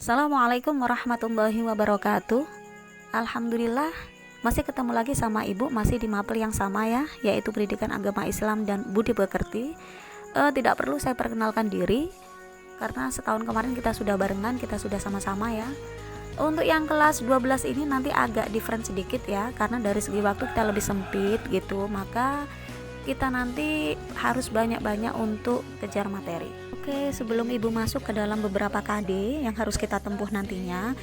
Assalamualaikum warahmatullahi wabarakatuh. Alhamdulillah masih ketemu lagi sama ibu, masih di mapel yang sama ya, yaitu Pendidikan Agama Islam dan Budi Pekerti. Tidak perlu saya perkenalkan diri karena setahun kemarin kita sudah barengan, kita sudah sama-sama ya. Untuk yang kelas 12 ini nanti agak different sedikit ya, karena dari segi waktu kita lebih sempit gitu, maka kita nanti harus banyak-banyak untuk kejar materi. Oke, sebelum ibu masuk ke dalam beberapa KD yang harus kita tempuh nantinya,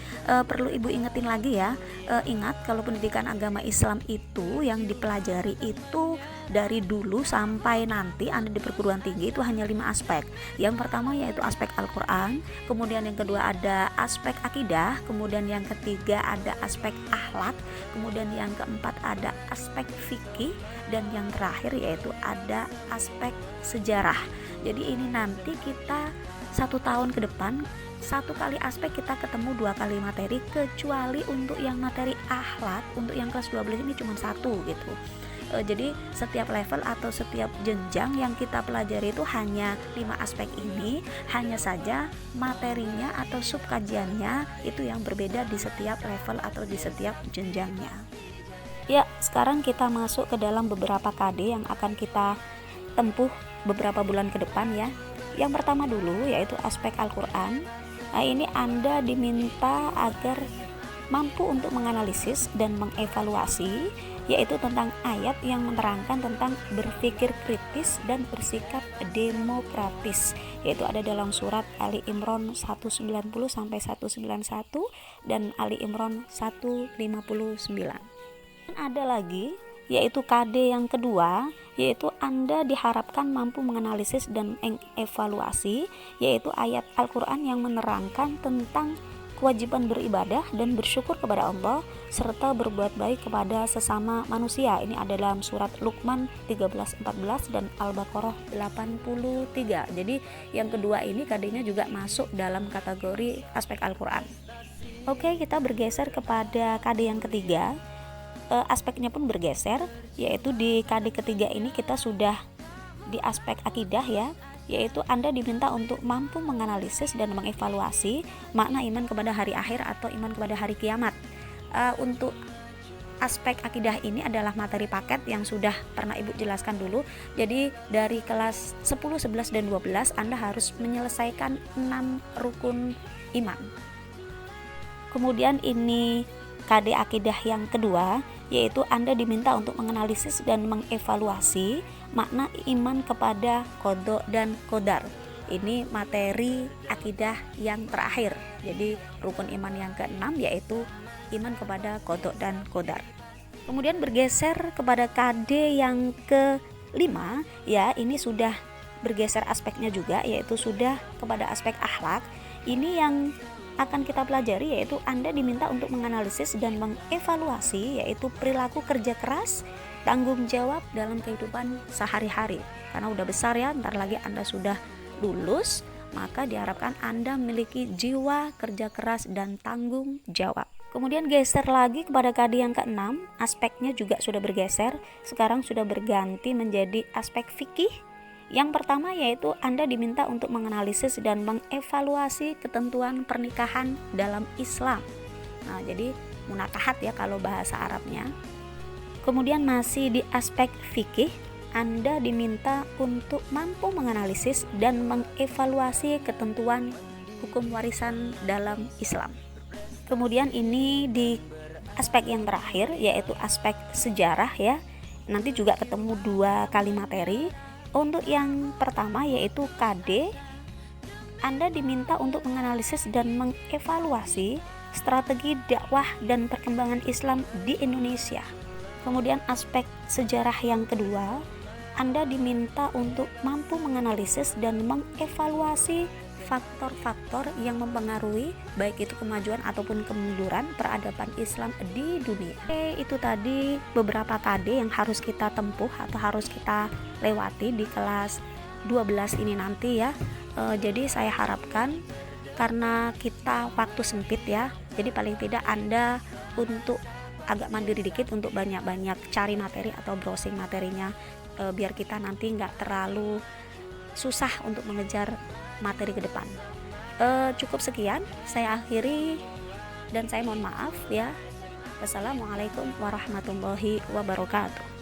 perlu ibu ingetin lagi ya. Ingat kalau pendidikan agama Islam itu yang dipelajari itu dari dulu sampai nanti Anda di perguruan tinggi itu hanya 5 aspek. Yang pertama yaitu aspek Al-Quran, kemudian yang kedua ada aspek akidah, kemudian yang ketiga ada aspek akhlak, kemudian yang keempat ada aspek fikih, dan yang terakhir yaitu ada aspek sejarah. Jadi ini nanti kita 1 tahun ke depan 1 kali aspek kita ketemu 2 kali materi, kecuali untuk yang materi akhlak untuk yang kelas 12 ini cuma 1 gitu. Jadi setiap level atau setiap jenjang yang kita pelajari itu hanya 5 aspek ini, hanya saja materinya atau sub kajiannya itu yang berbeda di setiap level atau di setiap jenjangnya. Ya, sekarang kita masuk ke dalam beberapa KD yang akan kita tempuh beberapa bulan ke depan ya. Yang pertama dulu yaitu aspek Al-Quran. Nah, ini Anda diminta agar mampu untuk menganalisis dan mengevaluasi, yaitu tentang ayat yang menerangkan tentang berpikir kritis dan bersikap demokratis, yaitu ada dalam surat Ali Imran 190 sampai 191 dan Ali Imran 159. Dan ada lagi yaitu KD yang kedua, yaitu Anda diharapkan mampu menganalisis dan mengevaluasi, yaitu ayat Al-Quran yang menerangkan tentang kewajiban beribadah dan bersyukur kepada Allah serta berbuat baik kepada sesama manusia. Ini ada dalam surat Luqman 13-14 dan Al-Baqarah 83. Jadi yang kedua ini KD-nya juga masuk dalam kategori aspek Al-Quran. Oke, kita bergeser kepada KD yang ketiga. Aspeknya pun bergeser, yaitu di KD ketiga ini kita sudah di aspek akidah ya, yaitu Anda diminta untuk mampu menganalisis dan mengevaluasi makna iman kepada hari akhir atau iman kepada hari kiamat. Untuk aspek akidah ini adalah materi paket yang sudah pernah Ibu jelaskan dulu. Jadi dari kelas 10, 11, dan 12 Anda harus menyelesaikan 6 rukun iman. Kemudian ini KD akidah yang kedua, yaitu Anda diminta untuk menganalisis dan mengevaluasi makna iman kepada qada dan qadar. Ini materi akidah yang terakhir. Jadi rukun iman yang ke-6 yaitu iman kepada qada dan qadar. Kemudian bergeser kepada KD yang ke-5 ya, ini sudah bergeser aspeknya juga, yaitu sudah kepada aspek akhlak. Ini yang akan kita pelajari, yaitu Anda diminta untuk menganalisis dan mengevaluasi yaitu perilaku kerja keras, tanggung jawab dalam kehidupan sehari-hari. Karena udah besar ya, ntar lagi Anda sudah lulus, maka diharapkan Anda memiliki jiwa kerja keras dan tanggung jawab. Kemudian geser lagi kepada KD yang ke-6, aspeknya juga sudah bergeser, sekarang sudah berganti menjadi aspek fikih. Yang pertama yaitu Anda diminta untuk menganalisis dan mengevaluasi ketentuan pernikahan dalam Islam. Nah, jadi munakahat ya kalau bahasa Arabnya. Kemudian masih di aspek fikih, Anda diminta untuk mampu menganalisis dan mengevaluasi ketentuan hukum warisan dalam Islam. Kemudian ini di aspek yang terakhir yaitu aspek sejarah ya. Nanti juga ketemu 2 kali materi. Untuk yang pertama yaitu KD, Anda diminta untuk menganalisis dan mengevaluasi strategi dakwah dan perkembangan Islam di Indonesia. Kemudian aspek sejarah yang kedua, Anda diminta untuk mampu menganalisis dan mengevaluasi faktor-faktor yang mempengaruhi baik itu kemajuan ataupun kemunduran peradaban Islam di dunia. Oke, itu tadi beberapa KD yang harus kita tempuh atau harus kita lewati di kelas 12 ini nanti ya. Jadi saya harapkan karena kita waktu sempit ya, jadi paling tidak Anda untuk agak mandiri dikit untuk banyak-banyak cari materi atau browsing materinya, biar kita nanti nggak terlalu susah untuk mengejar materi ke depan. Cukup sekian saya akhiri dan saya mohon maaf ya. Wassalamualaikum warahmatullahi wabarakatuh.